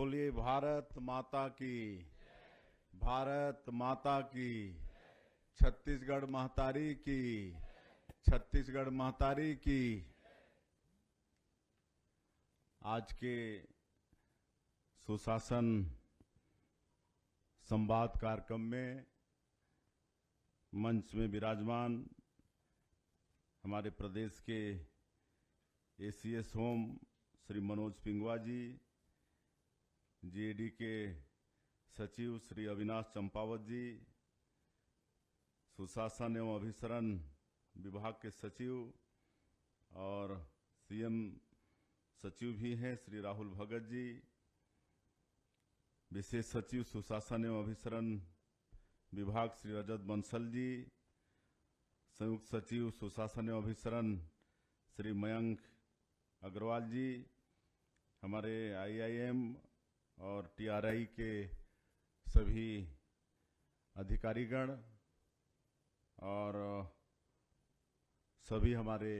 बोलिए भारत माता की, भारत माता की, छत्तीसगढ़ महतारी की, छत्तीसगढ़ महतारी की। आज के सुशासन संवाद कार्यक्रम में मंच में विराजमान हमारे प्रदेश के एसीएस होम श्री मनोज पिंगुआ जी, जीएडी के सचिव श्री अविनाश चंपावत जी, सुशासन एवं अभिसरण विभाग के सचिव और सीएम सचिव भी हैं श्री राहुल भगत जी, विशेष सचिव सुशासन एवं अभिसरण विभाग श्री रजत बंसल जी, संयुक्त सचिव सुशासन एवं अभिसरण श्री मयंक अग्रवाल जी, हमारे आईआईएम और टीआरआई के सभी अधिकारीगण और सभी हमारे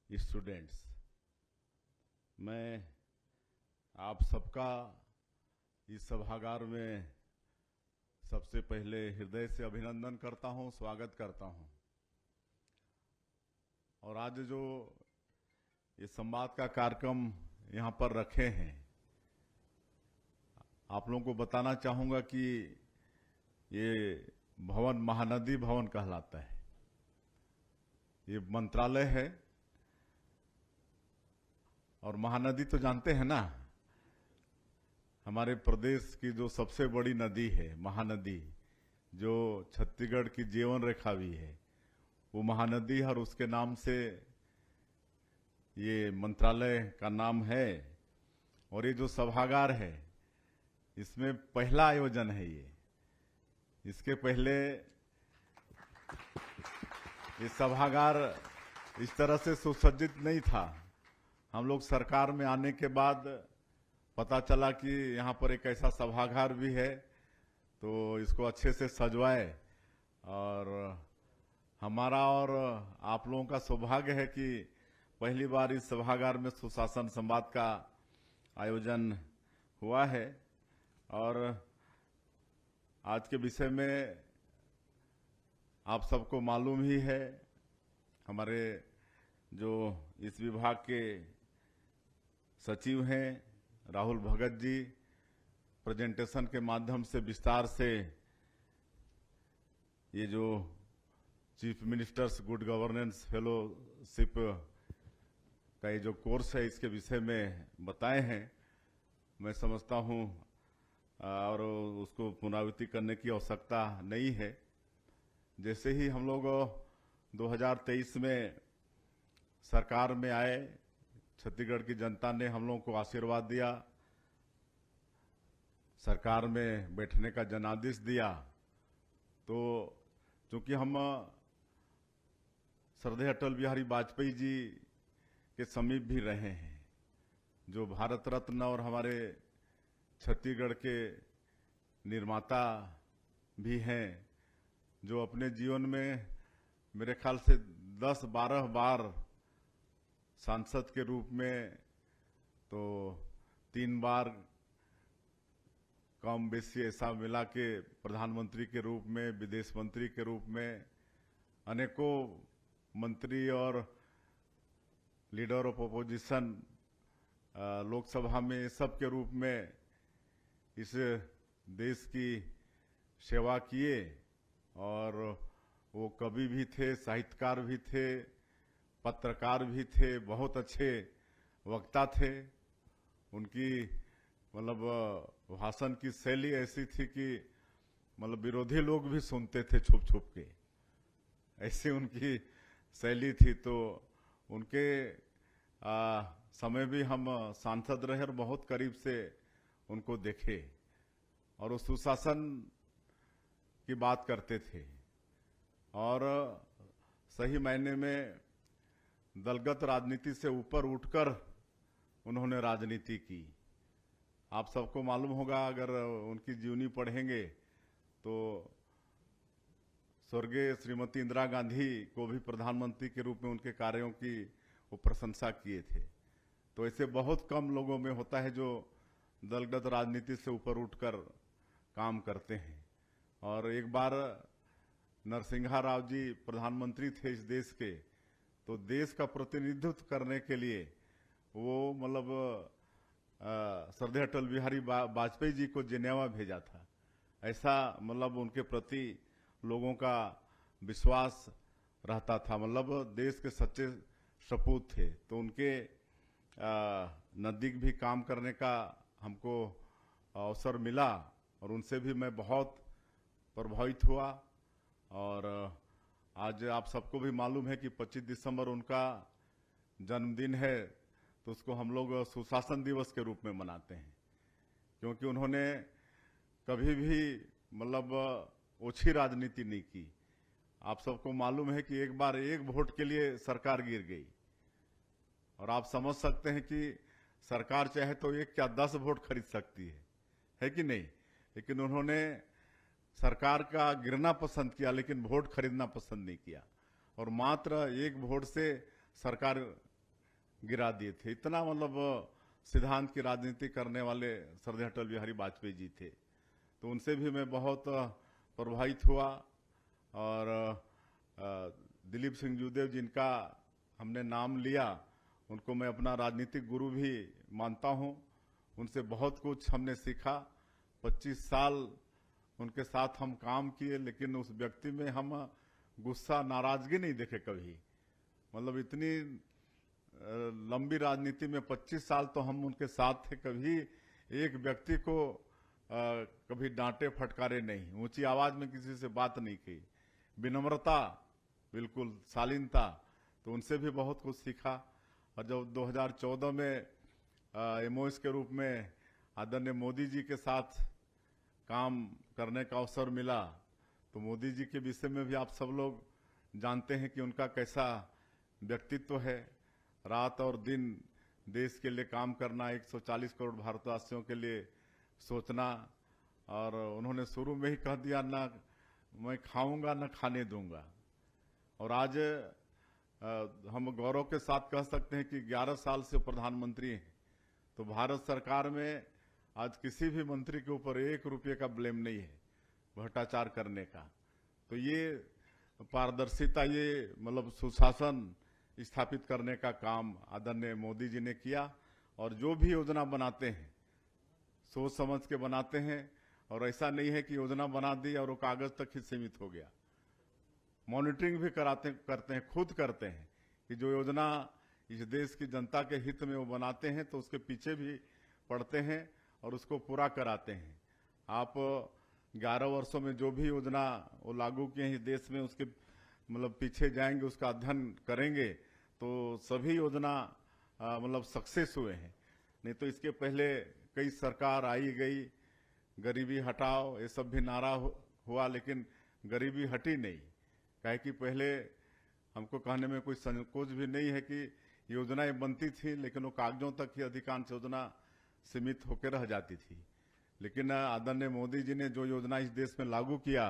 स्टूडेंट्स, मैं आप सबका इस सभागार में सबसे पहले हृदय से अभिनंदन करता हूं, स्वागत करता हूं। और आज जो ये संवाद का कार्यक्रम यहाँ पर रखे हैं, आप लोगों को बताना चाहूंगा कि ये भवन महानदी भवन कहलाता है। ये मंत्रालय है और महानदी तो जानते हैं ना, हमारे प्रदेश की जो सबसे बड़ी नदी है महानदी, जो छत्तीसगढ़ की जीवन रेखा भी है, वो महानदी है और उसके नाम से ये मंत्रालय का नाम है। और ये जो सभागार है, इसमें पहला आयोजन है ये। इसके पहले ये सभागार इस तरह से सुसज्जित नहीं था। हम लोग सरकार में आने के बाद पता चला कि यहाँ पर एक ऐसा सभागार भी है, तो इसको अच्छे से सजवाए। और हमारा और आप लोगों का सौभाग्य है कि पहली बार इस सभागार में सुशासन संवाद का आयोजन हुआ है। और आज के विषय में आप सबको मालूम ही है, हमारे जो इस विभाग के सचिव हैं राहुल भगत जी प्रेजेंटेशन के माध्यम से विस्तार से ये जो chief ministers good governance fellowship का ये जो कोर्स है, इसके विषय में बताए हैं। मैं समझता हूं और उसको पुनरावृत्ति करने की आवश्यकता नहीं है। जैसे ही हम लोग 2023 में सरकार में आए, छत्तीसगढ़ की जनता ने हम लोगों को आशीर्वाद दिया, सरकार में बैठने का जनादेश दिया। तो चूंकि हम श्रद्धेय अटल बिहारी वाजपेयी जी के समीप भी रहे हैं, जो भारत रत्न और हमारे छत्तीसगढ़ के निर्माता भी हैं, जो अपने जीवन में मेरे ख्याल से 10-12 बार सांसद के रूप में, तो 3 बार कम बेसी ऐसा मिला के प्रधानमंत्री के रूप में, विदेश मंत्री के रूप में, अनेकों मंत्री और लीडर ऑफ अपोजिशन लोकसभा में सब के रूप में इस देश की सेवा किए। और वो कवि भी थे, साहित्यकार भी थे, पत्रकार भी थे, बहुत अच्छे वक्ता थे। उनकी मतलब भाषण की शैली ऐसी थी कि मतलब विरोधी लोग भी सुनते थे छुप छुप के, ऐसी उनकी शैली थी। तो उनके समय भी हम सांसद रहे और बहुत करीब से उनको देखे, और वो सुशासन की बात करते थे और सही मायने में दलगत राजनीति से ऊपर उठकर उन्होंने राजनीति की। आप सबको मालूम होगा, अगर उनकी जीवनी पढ़ेंगे तो स्वर्गीय श्रीमती इंदिरा गांधी को भी प्रधानमंत्री के रूप में उनके कार्यों की वो प्रशंसा किए थे। तो ऐसे बहुत कम लोगों में होता है जो दलगत राजनीति से ऊपर उठकर काम करते हैं। और एक बार नरसिंहा राव जी प्रधानमंत्री थे इस देश के, तो देश का प्रतिनिधित्व करने के लिए वो मतलब श्रद्धेय अटल बिहारी वाजपेयी जी को जिनेवा भेजा था। ऐसा मतलब उनके प्रति लोगों का विश्वास रहता था, मतलब देश के सच्चे सपूत थे। तो उनके नज़दीक भी काम करने का हमको अवसर मिला और उनसे भी मैं बहुत प्रभावित हुआ। और आज आप सबको भी मालूम है कि 25 दिसंबर उनका जन्मदिन है, तो उसको हम लोग सुशासन दिवस के रूप में मनाते हैं, क्योंकि उन्होंने कभी भी मतलब ओछी राजनीति नहीं की। आप सबको मालूम है कि एक बार एक वोट के लिए सरकार गिर गई, और आप समझ सकते हैं कि सरकार चाहे तो एक क्या 10 वोट खरीद सकती है कि नहीं। लेकिन उन्होंने सरकार का गिरना पसंद किया, लेकिन वोट खरीदना पसंद नहीं किया, और मात्र एक वोट से सरकार गिरा दिए थे। इतना मतलब सिद्धांत की राजनीति करने वाले श्रद्धेय अटल बिहारी वाजपेयी जी थे। तो उनसे भी मैं बहुत प्रभावित हुआ। और दिलीप सिंह जूदेव जिनका हमने नाम लिया, उनको मैं अपना राजनीतिक गुरु भी मानता हूं। उनसे बहुत कुछ हमने सीखा। 25 साल उनके साथ हम काम किए, लेकिन उस व्यक्ति में हम गुस्सा नाराजगी नहीं देखे कभी। मतलब इतनी लंबी राजनीति में 25 साल तो हम उनके साथ थे, कभी एक व्यक्ति को कभी डांटे फटकारे नहीं, ऊंची आवाज में किसी से बात नहीं की, विनम्रता, बिल्कुल शालीनता। तो उनसे भी बहुत कुछ सीखा। और जब 2014 में एमओएस के रूप में आदरणीय मोदी जी के साथ काम करने का अवसर मिला, तो मोदी जी के विषय में भी आप सब लोग जानते हैं कि उनका कैसा व्यक्तित्व है। रात और दिन देश के लिए काम करना, 140 करोड़ भारतवासियों के लिए सोचना। और उन्होंने शुरू में ही कह दिया, ना मैं खाऊंगा ना खाने दूंगा। और आज हम गौरव के साथ कह सकते हैं कि 11 साल से प्रधानमंत्री हैं। तो भारत सरकार में आज किसी भी मंत्री के ऊपर 1 रुपये का ब्लेम नहीं है भ्रष्टाचार करने का। तो ये पारदर्शिता, ये मतलब सुशासन स्थापित करने का काम आदरणीय मोदी जी ने किया। और जो भी योजना बनाते हैं सोच समझ के बनाते हैं, और ऐसा नहीं है कि योजना बना दी और वो कागज तक ही सीमित हो गया। मॉनिटरिंग भी करते हैं, खुद करते हैं कि जो योजना इस देश की जनता के हित में वो बनाते हैं, तो उसके पीछे भी पड़ते हैं और उसको पूरा कराते हैं। आप 11 वर्षों में जो भी योजना वो लागू किए हैं इस देश में, उसके मतलब पीछे जाएंगे, उसका अध्ययन करेंगे, तो सभी योजना मतलब सक्सेस हुए हैं। नहीं तो इसके पहले कई सरकार आई गई, गरीबी हटाओ, ये सब भी नारा हुआ, लेकिन गरीबी हटी नहीं। काहे कि पहले हमको कहने में कोई संकोच भी नहीं है कि योजनाएं बनती थी, लेकिन वो कागजों तक ही अधिकांश योजना सीमित होकर रह जाती थी। लेकिन आदरणीय मोदी जी ने जो योजना इस देश में लागू किया,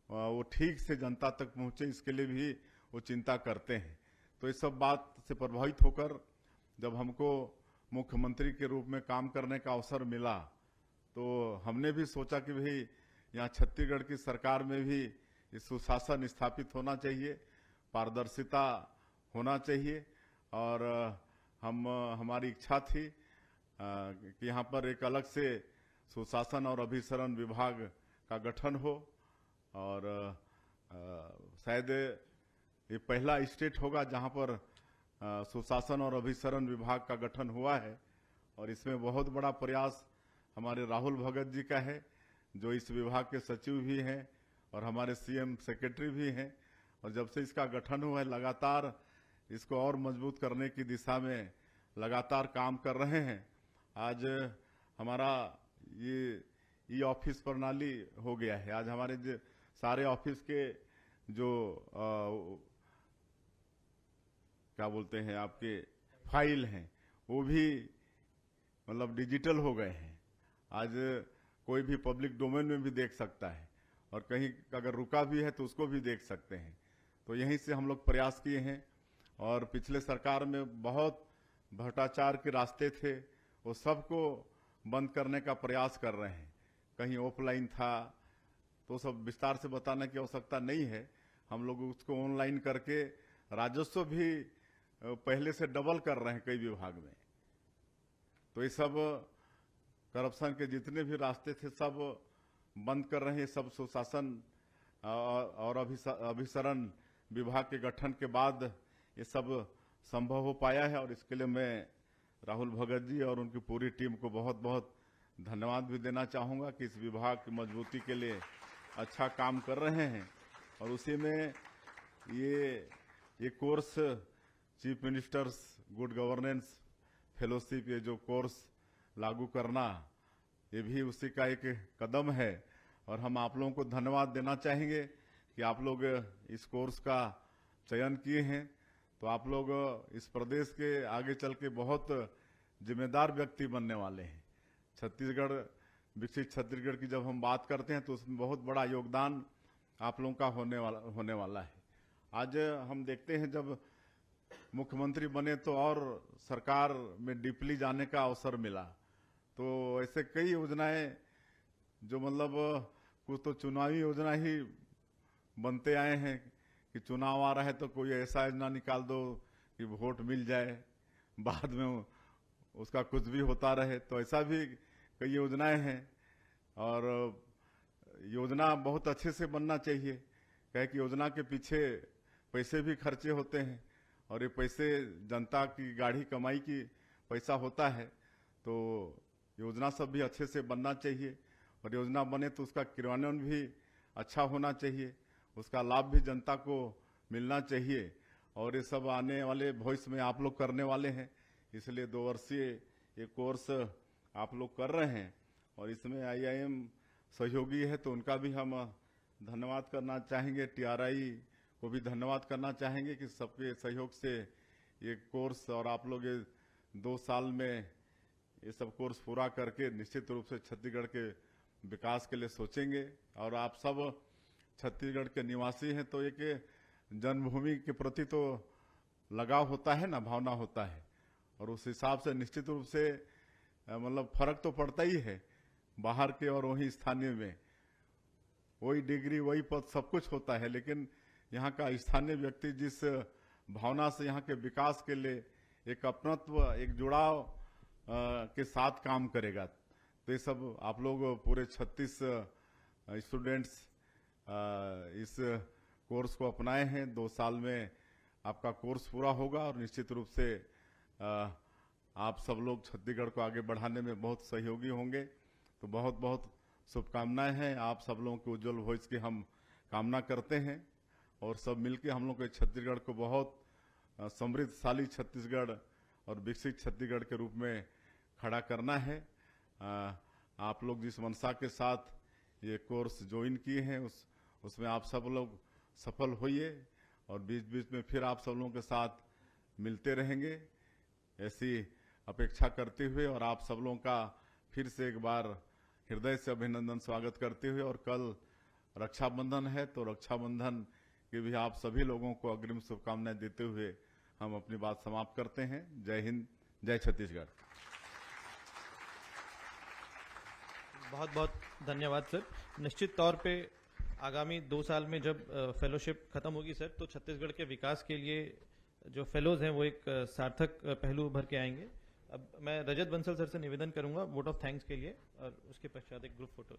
वो ठीक से जनता तक पहुंचे, इसके लिए भी वो चिंता करते हैं। तो इस सब बात से प्रभावित होकर जब हमको मुख्यमंत्री के रूप में काम करने का अवसर मिला, तो हमने भी सोचा कि भाई यहाँ छत्तीसगढ़ की सरकार में भी इस सुशासन स्थापित होना चाहिए, पारदर्शिता होना चाहिए। और हमारी इच्छा थी कि यहाँ पर एक अलग से सुशासन और अभिसरण विभाग का गठन हो। और शायद ये पहला स्टेट होगा जहाँ पर सुशासन और अभिसरण विभाग का गठन हुआ है। और इसमें बहुत बड़ा प्रयास हमारे राहुल भगत जी का है, जो इस विभाग के सचिव भी हैं और हमारे सीएम सेक्रेटरी भी हैं। और जब से इसका गठन हुआ है, लगातार इसको और मजबूत करने की दिशा में लगातार काम कर रहे हैं। आज हमारा ये ऑफिस प्रणाली हो गया है। आज हमारे सारे ऑफिस के जो क्या बोलते हैं आपके फाइल हैं, वो भी मतलब डिजिटल हो गए हैं। आज कोई भी पब्लिक डोमेन में भी देख सकता है, और कहीं अगर रुका भी है तो उसको भी देख सकते हैं। तो यहीं से हम लोग प्रयास किए हैं। और पिछले सरकार में बहुत भ्रष्टाचार के रास्ते थे, वो सबको बंद करने का प्रयास कर रहे हैं। कहीं ऑफलाइन था तो सब विस्तार से बताने की आवश्यकता नहीं है। हम लोग उसको ऑनलाइन करके राजस्व भी पहले से डबल कर रहे हैं कई विभाग में। तो ये सब करप्शन के जितने भी रास्ते थे सब बंद कर रहे हैं। सब सुशासन और अभिसरण विभाग के गठन के बाद ये सब संभव हो पाया है, और इसके लिए मैं राहुल भगत जी और उनकी पूरी टीम को बहुत बहुत धन्यवाद भी देना चाहूँगा कि इस विभाग की मजबूती के लिए अच्छा काम कर रहे हैं। और उसी में ये course chief ministers good governance fellowship, ये जो कोर्स लागू करना, ये भी उसी का एक कदम है। और हम आप लोगों को धन्यवाद देना चाहेंगे कि आप लोग इस कोर्स का चयन किए हैं। तो आप लोग इस प्रदेश के आगे चल के बहुत जिम्मेदार व्यक्ति बनने वाले हैं। छत्तीसगढ़, विकसित छत्तीसगढ़ की जब हम बात करते हैं तो उसमें बहुत बड़ा योगदान आप लोगों का होने वाला है। आज हम देखते हैं जब मुख्यमंत्री बने तो और सरकार में डीपली जाने का अवसर मिला। तो ऐसे कई योजनाएं जो मतलब कुछ तो चुनावी योजना ही बनते आए हैं कि चुनाव आ रहा है तो कोई ऐसा योजना निकाल दो कि वोट मिल जाए, बाद में उसका कुछ भी होता रहे। तो ऐसा भी कई योजनाएं हैं, और योजना बहुत अच्छे से बनना चाहिए, कहे कि योजना के पीछे पैसे भी खर्चे होते हैं, और ये पैसे जनता की गाढ़ी कमाई की पैसा होता है। तो योजना सब भी अच्छे से बनना चाहिए, और योजना बने तो उसका क्रियान्वयन भी अच्छा होना चाहिए, उसका लाभ भी जनता को मिलना चाहिए। और ये सब आने वाले भविष्य में आप लोग करने वाले हैं, इसलिए 2 वर्षीय ये कोर्स आप लोग कर रहे हैं। और इसमें IIM सहयोगी है तो उनका भी हम धन्यवाद करना चाहेंगे, TRI को भी धन्यवाद करना चाहेंगे कि सबके सहयोग से ये कोर्स, और आप लोग ये 2 साल में ये सब कोर्स पूरा करके निश्चित रूप से छत्तीसगढ़ के विकास के लिए सोचेंगे। और आप सब छत्तीसगढ़ के निवासी हैं तो एक जन्मभूमि के प्रति तो लगाव होता है ना, भावना होता है, और उस हिसाब से निश्चित रूप से मतलब फर्क तो पड़ता ही है बाहर के और वहीं स्थानीय में। वही डिग्री, वही पद, सब कुछ होता है, लेकिन यहाँ का स्थानीय व्यक्ति जिस भावना से यहाँ के विकास के लिए एक अपनत्व, एक जुड़ाव के साथ काम करेगा। तो ये सब आप लोग पूरे 36 स्टूडेंट्स इस कोर्स को अपनाए हैं। 2 साल में आपका कोर्स पूरा होगा, और निश्चित रूप से आप सब लोग छत्तीसगढ़ को आगे बढ़ाने में बहुत सहयोगी होंगे। तो बहुत बहुत शुभकामनाएं हैं। आप सब लोगों के उज्जवल भविष्य की हम कामना करते हैं, और सब मिलकर हम लोग के छत्तीसगढ़ को बहुत समृद्धशाली छत्तीसगढ़ और विकसित छत्तीसगढ़ के रूप में खड़ा करना है। आप लोग जिस मंशा के साथ ये कोर्स ज्वाइन किए हैं उसमें आप सब लोग सफल होइए, और बीच बीच में फिर आप सब लोगों के साथ मिलते रहेंगे, ऐसी अपेक्षा करते हुए, और आप सब लोगों का फिर से एक बार हृदय से अभिनंदन स्वागत करते हुए। और कल रक्षाबंधन है तो रक्षाबंधन के भी आप सभी लोगों को अग्रिम शुभकामनाएं देते हुए हम अपनी बात समाप्त करते हैं। जय हिंद, जय छत्तीसगढ़। बहुत बहुत धन्यवाद सर। निश्चित तौर पे आगामी 2 साल में जब फेलोशिप खत्म होगी सर, तो छत्तीसगढ़ के विकास के लिए जो फेलोज हैं वो एक सार्थक पहलू भर के आएंगे। अब मैं रजत बंसल सर से निवेदन करूंगा वोट ऑफ थैंक्स के लिए, और उसके पश्चात एक ग्रुप फोटो।